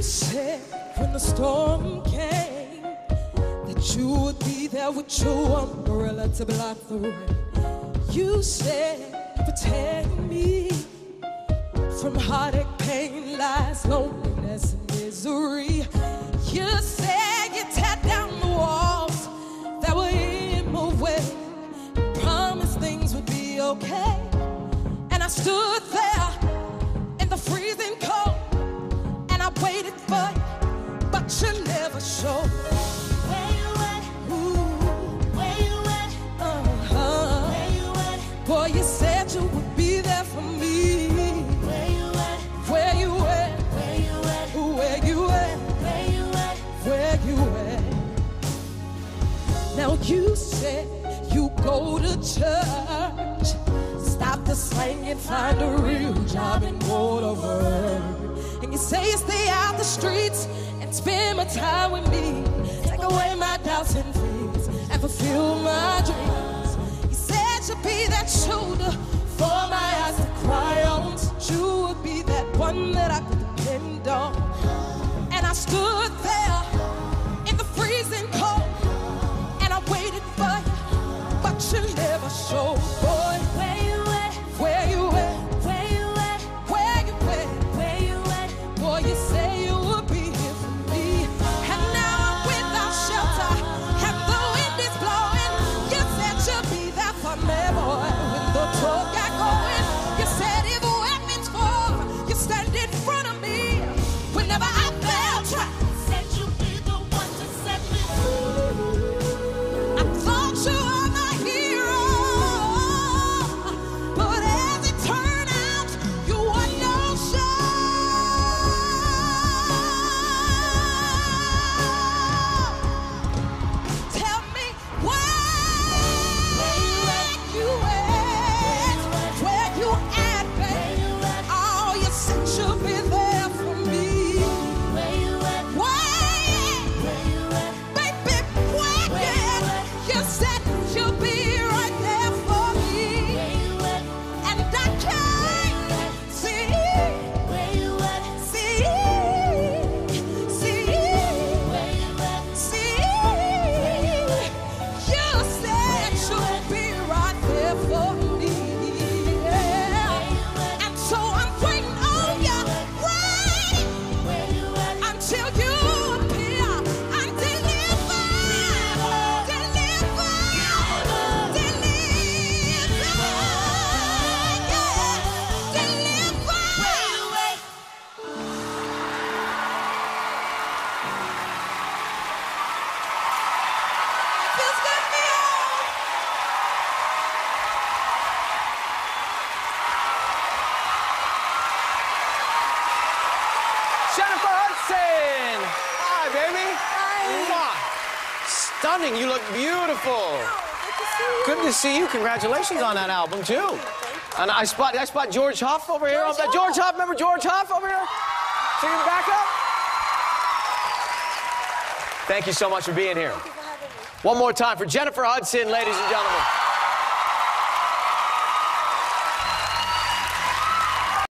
said when the storm came that you would be there with your umbrella to block the rain. You said you protect me from heartache, pain, lies, loneliness, and misery. You said you tear down the walls that were in my way, promised things would be okay. And I stood there in the freezing cold, and I waited for you, but you never showed. Where you at? Ooh. Where you at? Where you at? Boy, you said you would be there for me. Where you at? Where you at? Where you at? Where you at? Where you at? Where you at? Now you said you go to church, stop the slang and find a real job and go to work. And you say you stay out the streets and spend my time with me, take away my doubts and fears and fulfill my dreams. You said you'd be that shoulder for my eyes to cry on, that you would be that one that I could depend on. And I stood there in the freezing cold, and I waited for you, but you never showed. Boy, Where you at? where you at? Where you at? Where you at? Where you at? Boy, you say you would be here for me, and now I'm without shelter, and the wind is blowing. You said you'd be there for me, boy, when the talk got going. You said if weapons fall, you stand in front of me whenever I fell trapped. Said you'd be the one to set me free. I thought you were my hero, but as it turned out, you were no show. Tell me where you at? Where you at, baby? Oh, you said you'd be there for me. Where you at? Where? Where you at? Baby, where? You said you'll be right there for me, Where you at? and I can't see, Where you at? see, Where you at? see. You said you'll be right there for me, yeah. And so I'm waiting on you, waiting Where you at? until you appear and deliver, deliver, deliver, feels good to be home. Jennifer Hudson! Hi, baby. Hi. Stunning. You look beautiful. Good to see you. Congratulations on that album, too. And I spot George Huff over here. George Huff, remember George Huff over here? Singing the backup? Thank you so much for being here. One more time for Jennifer Hudson, ladies and gentlemen.